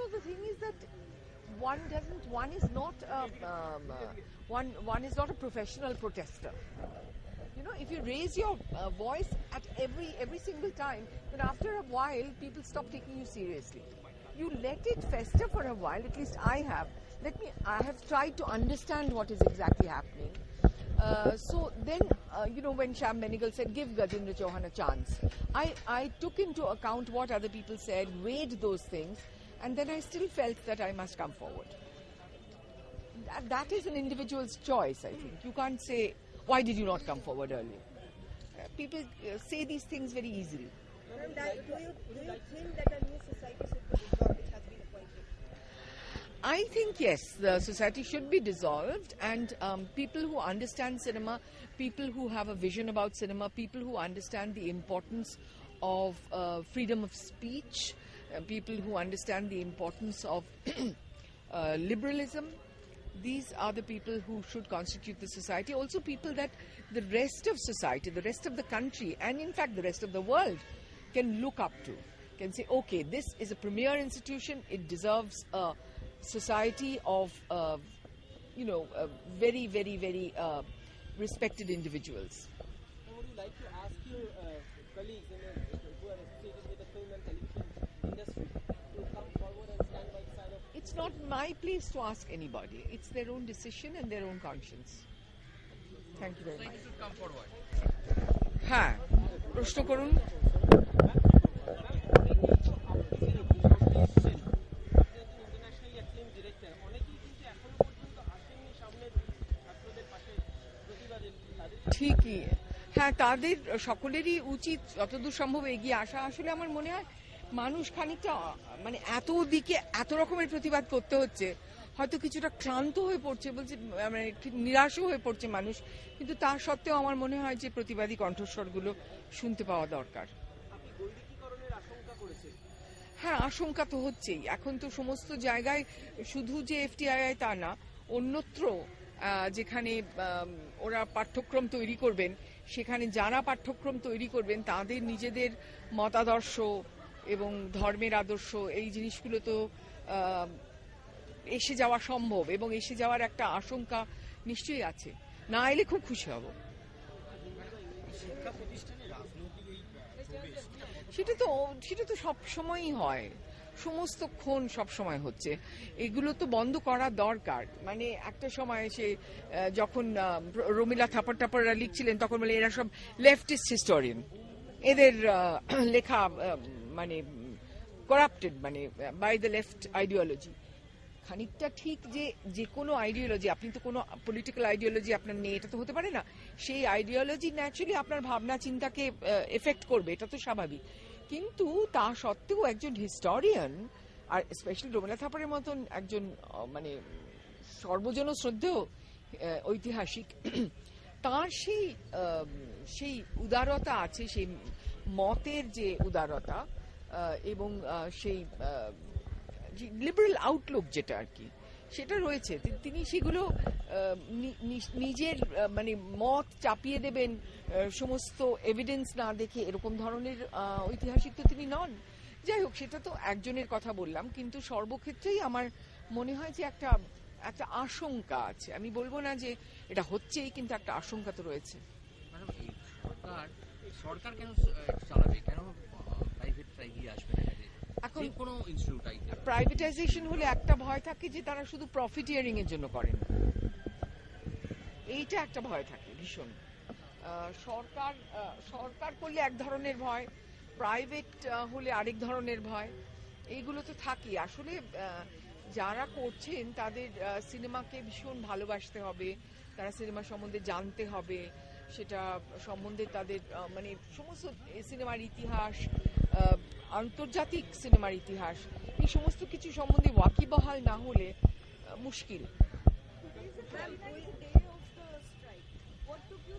know, the thing is that one is not a professional protester. You know, if you raise your voice at every single time, then after a while people stop taking you seriously. You let it fester for a while, at least I have. I have tried to understand what is exactly happening. So then, when Shyam Benegal said, give Gajendra Chauhan a chance, I took into account what other people said, weighed those things, and then I still felt that I must come forward. That is an individual's choice, I think. You can't say, why did you not come forward earlier? People say these things very easily. Do you think that a new society should be dissolved, which has been appointed? I think yes, the society should be dissolved, and people who understand cinema, people who have a vision about cinema, people who understand the importance of freedom of speech, people who understand the importance of liberalism, these are the people who should constitute the society. Also people that the rest of society, the rest of the country, and in fact the rest of the world can look up to, can say, okay, this is a premier institution, it deserves a society of, very, very, very respected individuals. Would you like to ask your colleagues who are associated with the film and television industry to come forward and stand by the side of... It's not my place to ask anybody. It's their own decision and their own conscience. Thank you very much. Come forward. হ্যাঁ, প্রশ্ন করুন। ঠিকই, হ্যাঁ, তাদের সকলেরই উচিত যতদূর সম্ভব এগিয়ে আসা। আসলে আমার মনে হয় মানুষ খানিকটা মানে এত দিকে এত রকমের প্রতিবাদ করতে হচ্ছে, হয়তো কিছুটা ক্লান্ত হয়ে পড়ছে, বলছে মানে নিরাশও হয়ে পড়ছে মানুষ, কিন্তু তা সত্ত্বেও আমার মনে হয় যে প্রতিবাদী কণ্ঠস্বরগুলো শুনতে পাওয়া দরকার। হ্যাঁ, আশঙ্কা তো হচ্ছেই। এখন তো সমস্ত জায়গায়, শুধু যে এফটিআইআই তা না, অন্যত্র যেখানে ওরা পাঠ্যক্রম তৈরি করবেন, সেখানে যারা পাঠ্যক্রম তৈরি করবেন তাদের নিজেদের মতাদর্শ এবং ধর্মের আদর্শ, এই জিনিসগুলো তো এসে যাওয়া সম্ভব, এবং এসে যাওয়ার একটা আশঙ্কা নিশ্চয়ই আছে। না এলে খুব খুশি হব। সেটা তো সবসময়ই হয়, সমস্তক্ষণ সবসময় হচ্ছে। এগুলো তো বন্ধ করা দরকার। মানে একটা সময় সে যখন রমিলা থাপাররা লিখছিলেন, তখন বলে এরা সব লেফটিস্ট হিস্টোরিয়ান, এদের লেখা মানে করাপ্টেড, মানে বাই দ্য লেফট আইডিওলজি। খানিকটা ঠিক, যে কোনো আইডিওলজি, আপনি তো কোনো পলিটিক্যাল আইডিওলজি আপনার নেই, এটা তো হতে পারে না। সেই আইডিওলজি ন্যাচুরালি আপনার ভাবনা চিন্তাকে এফেক্ট করবে, এটা তো স্বাভাবিক। কিন্তু তা সত্ত্বেও একজন হিস্টোরিয়ান, আর স্পেশালি রমিলা থাপারের মতন একজন মানে সর্বজন শ্রদ্ধেয় ঐতিহাসিক, তার সেই উদারতা আছে, সেই মতের যে উদারতা এবং সেই লিবারেল আউটলুক যেটা আর কি, সেটা রয়েছে। তিনি সেগুলো নিজের মানে মত চাপিয়ে দেবেন সমস্ত এভিডেন্স না দেখে, এরকম ধরনের ঐতিহাসিক তো তিনি নন। যাই হোক, সেটা তো একজনের কথা বললাম, কিন্তু সর্বক্ষেত্রেই আমার মনে হয় যে একটা আশঙ্কা আছে। আমি বলবো না যে এটা হচ্ছেই, কিন্তু একটা আশঙ্কা তো রয়েছে। সরকার কেন চালাবে, কেন প্রাইভেট আসবে না? এখন কোনো প্রাইভেটাইজেশন হলে একটা ভয় থাকে যে তারা শুধু প্রফিটিয়ারিং এর জন্য করেন, এইটা একটা ভয় থাকে ভীষণ। সরকার করলে এক ধরনের ভয়, প্রাইভেট হলে আরেক ধরনের ভয়, এইগুলো তো থাকি। আসলে যারা করছেন তাদের সিনেমাকে ভীষণ ভালোবাসতে হবে, তারা সিনেমা সম্বন্ধে জানতে হবে, সেটা সম্বন্ধে তাদের মানে সমস্ত সিনেমার ইতিহাস, আন্তর্জাতিক সিনেমার ইতিহাস, এই সমস্ত কিছু সম্বন্ধে ওয়াকিবহাল না হলে মুশকিল।